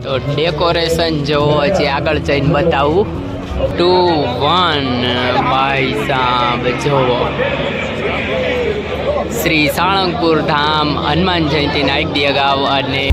તો ડેકોરેશન જોવો હજી આગળ જઈને બતાવું 2 1 ભાઈ સાહેબ જોવો શ્રી સાળંગપુર ધામ હનુમાન જયંતિના એક દી અગાઉ અને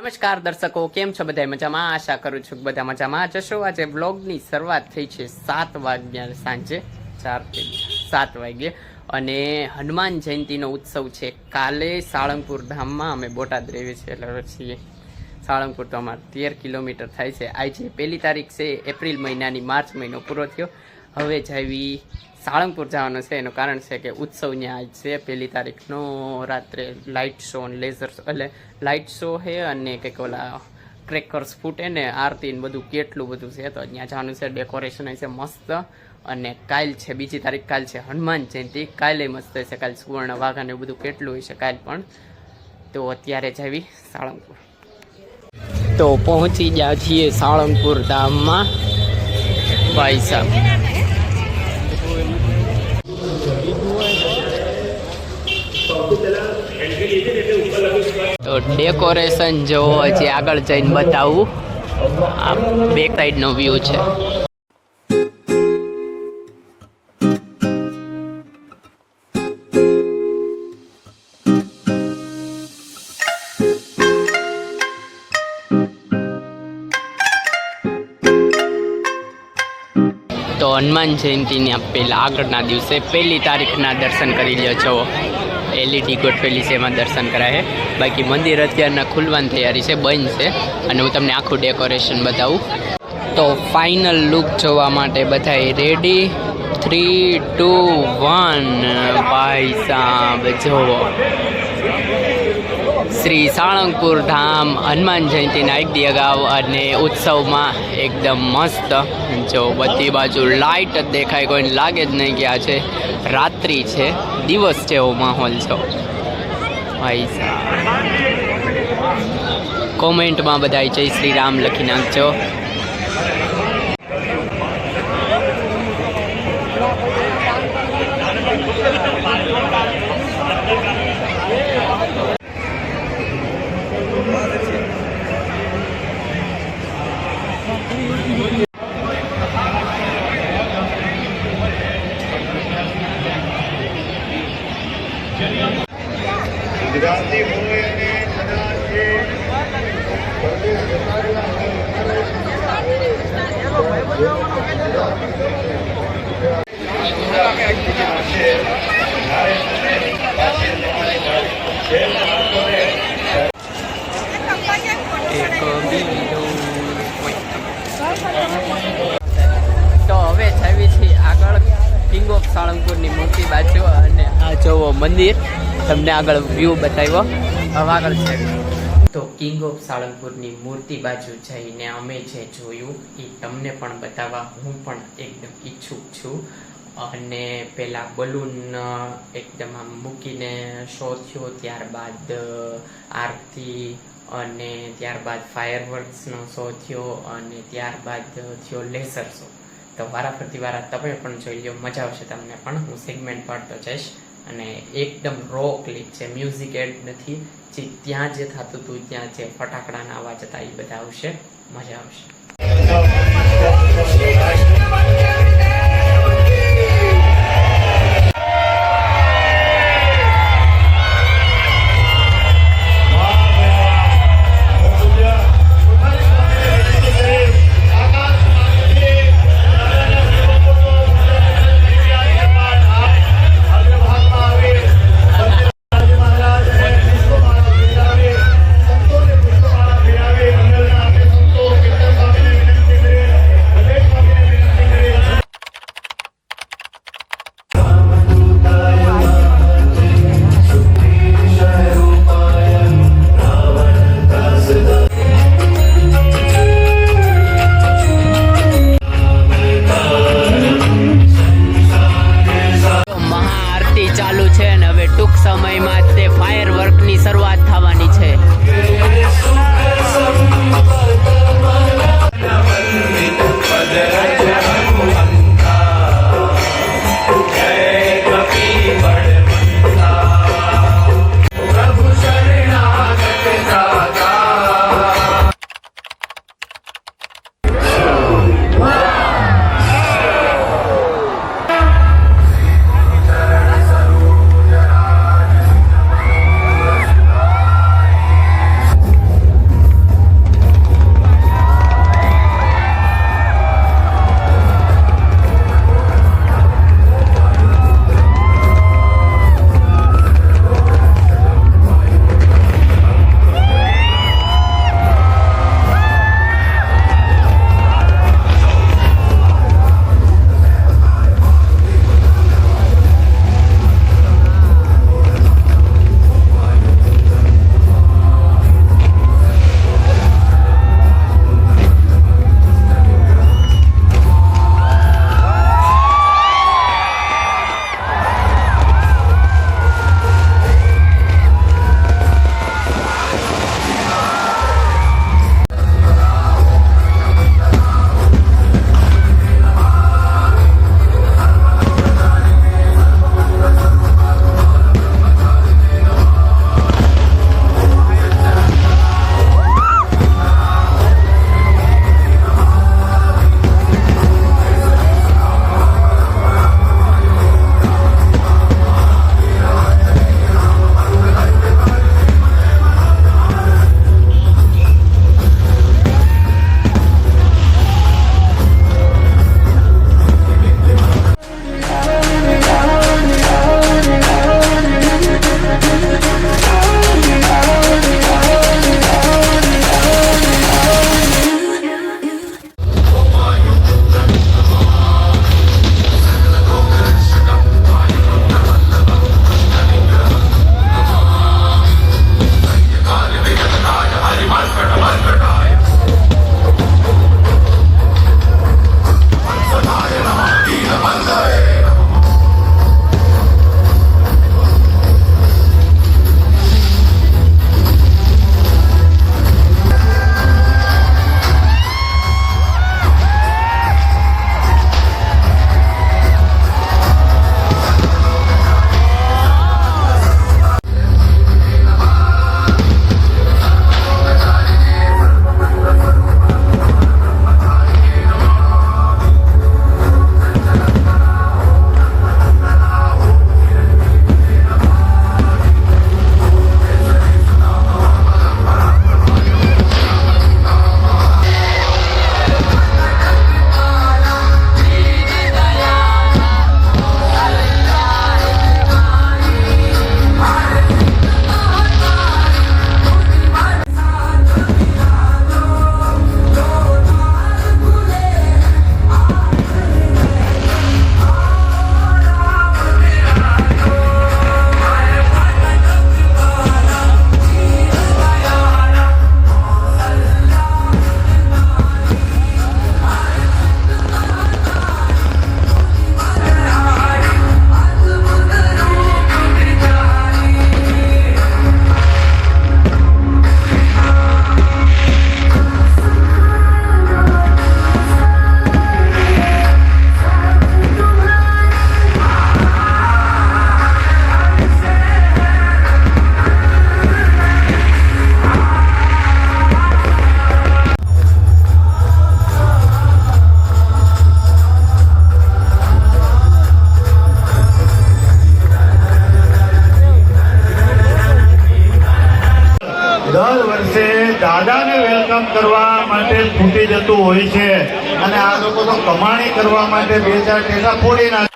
નમસ્કાર દર્શકો, કેમ છો બધા મજામાં? આશા કરું છું કે બધા મજામાં જશો. આજે વ્લોગની શરૂઆત થઈ છે 7 વાગ્યા સાંજે 4 થી 7 વાગ્યે અને હનુમાન જયંતિનો ઉત્સવ છે કાલે સાળંગપુર ધામમાં. અમે બોટાદ રહીએ છીએ સાળંગપુર તો અમારે 13 કિલોમીટર થાય છે. આજે 1 તારીખ છે એપ્રિલ મહિનાની, માર્ચ મહિનો પૂરો થયો. હવે જાવી સાળંગપુર જવાનું છે. એનું કારણ છે કે ઉત્સવની આજ છે 1 તારીખનો રાત્રે લાઇટ શો અને લેઝર શો, એટલે લાઇટ શો છે અને કંઈક ઓલા ક્રેકર્સ ફૂટે ને આરતી ને બધું કેટલું બધું છે. તો ત્યાં જવાનું છે. ડેકોરેશન છે મસ્ત. અને કાલ છે 2 તારીખ, કાલ છે હનુમાન જયંતિ. કાલે મસ્ત હશે. કાલ સુવર્ણ વાઘ અને બધું કેટલું હોય છે કાલ પણ. તો અત્યારે જાવી સાળંગપુર. તો પહોંચી ગયા છીએ સાળંગપુર ધામમાં ભાઈ સાહેબ. તો ડેકોરેશન જોવો હજી આગળ જઈને બતાવું. આ બેક સાઈડનો વ્યૂ છે. તો હનુમાન જયંતિના પહેલાં આગળના દિવસે 1 તારીખના દર્શન કરી લ્યો છો. એલઈડી ગોઠવેલી છે, એમાં દર્શન કરાય. બાકી મંદિર અત્યારના ખુલવાની તૈયારી છે, બંધ છે. અને હું તમને આખું ડેકોરેશન બતાવું. તો ફાઇનલ લુક જોવા માટે બધા રેડી. 3 2 1 ભાઈ સાહેબ જોવો શ્રી સાળંગપુર ધામ હનુમાન જયંતિના એક દી અગાઉ અને ઉત્સવમાં એકદમ મસ્ત. જો બધી બાજુ લાઇટ જ દેખાય, કોઈને લાગે જ નહીં કે આ છે રાત્રિ છે, દિવસ જેવો માહોલ છે ભાઈ સાહેબ. કોમેન્ટમાં બધા જય શ્રી રામ લખી નાખજો. ગુજરાતી હોય અને કદાચ તો હવે જાવી છીએ આગળ કિંગ ઓફ સાળંગપુરની મૂર્તિ બાજુ. અને આ જોવો મંદિર, તમને આગળ વ્યૂ બતાવ્યો. હવે આગળ છે તો કિંગ ઓફ સાળંગપુરની મૂર્તિ બાજુ જઈને અમે જે જોયું એ તમને પણ બતાવવા હું પણ એકદમ ઈચ્છુક છું. અને પહેલાં બલૂન એકદમ આમ મૂકીને શો થયો, ત્યારબાદ આરતી અને ત્યારબાદ ફાયરવર્ક્સનો શો થયો અને ત્યારબાદ થયો લેઝર શો. તો વારાફરતી તમે પણ જોઈ લો, મજા આવશે તમને પણ. હું સેગમેન્ટ પાડતો જઈશ. અને એકદમ રો ક્લિપ છે, મ્યુઝિક એડ નથી. જે ત્યાં જે થતું હતું, ત્યાં જે ફટાકડાના અવાજ હતા એ બધા આવશે, મજા આવશે. કરવા માટે છૂટી જતું હોય છે અને આ લોકો તો કમાણી કરવા માટે 2-4 ટેકા ફોડી નાખે.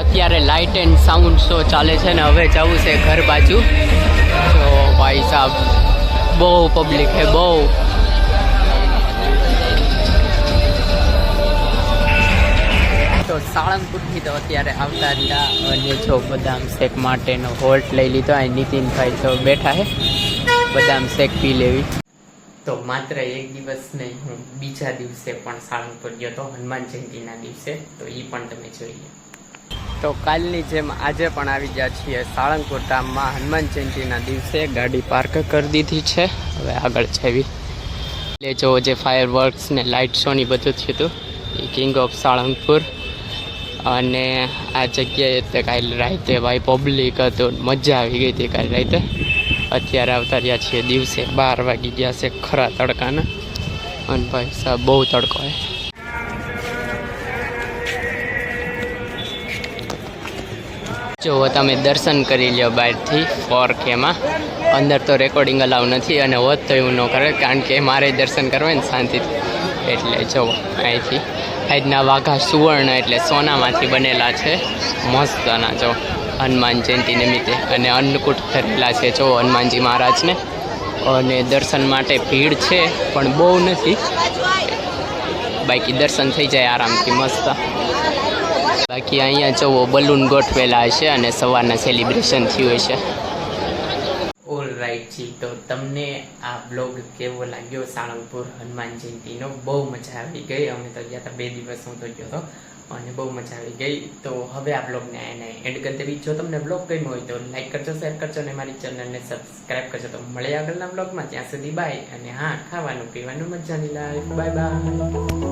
અત્યારે લાઇટ એન્ડ સાઉન્ડ શો ચાલે છે ને હવે જવું છે ઘર બાજુ. તો ભાઈ સાહેબ બહુ પબ્લિક છે, બહુ. તો સાળંગપુરથી તો અત્યારે આવતા રહ્યા અને જો બદામ શેક માટેનો હોલ્ટ લઈ લીધો. અહીં નીતિનભાઈ તો બેઠા છે બદામ શેક પી લેવી. તો માત્ર એક દિવસ નહીં, હું બીજા દિવસે પણ સાળંગપુર ગયો તો હનુમાન જયંતિના દિવસે. તો એ પણ તમે જોઈએ. તો કાલની જેમ આજે પણ આવી ગયા છીએ સાળંગપુર ધામમાં હનુમાન જયંતિના દિવસે. ગાડી પાર્ક કરી દીધી છે, હવે આગળ જવી. એટલે જો જે ફાયર વર્ક્સ ને લાઇટ શો ની બધું થયું હતું એ કિંગ ઓફ સાળંગપુર. અને આ જગ્યાએ તે કાલે રાતે ભાઈ પબ્લિક હતું, મજા આવી ગઈ હતી કાલે રાતે. અત્યારે આવતા રહ્યા છીએ દિવસે, 12 વાગી ગયા છે ખરા તડકાના. અને ભાઈ સાહેબ બહુ તડકો હોય. જો તમે દર્શન કરી લ્યો બહારથી 4Kમાં. અંદર તો રેકોર્ડિંગ અલાઉ નથી અને હોત તો એવું ન કરે, કારણ કે મારે દર્શન કરવા ને શાંતિથી. એટલે જો અહીંથી આજના વાઘા સુવર્ણ એટલે સોનામાંથી બનેલા છે મસ્તના. જો હનુમાન જયંતિ નિમિત્તે અને અન્નકૂટ ધરેલા છે જો હનુમાનજી મહારાજને. અને દર્શન માટે ભીડ છે પણ બહુ નથી, બાકી દર્શન થઈ જાય આરામથી મસ્ત. બાકી અહીંયા જુઓ બલૂન ગોઠવેલા છે અને સવારના સેલિબ્રેશન થયું છે. ઓલ રાઈટ જી, તો તમને આ બ્લોગ કેવો લાગ્યો સાળંગપુર હનુમાન જયંતિનો? બહુ મજા આવી ગઈ. અમે તો ગયા હતા 2 દિવસ હું તો ગયો હતો અને બહુ મજા આવી ગઈ. તો હવે આ બ્લોગને એને એન્ડ કરી દેવી. જો તમને બ્લોગ ગમ્યો હોય તો લાઈક કરજો, શેર કરજો અને મારી ચેનલને સબસ્ક્રાઈબ કરજો. તો મળીએ આગળના બ્લોગમાં. ત્યાં સુધી બાય. અને હા, ખાવાનું પીવાનું મજાની લાઈફ. Bye bye.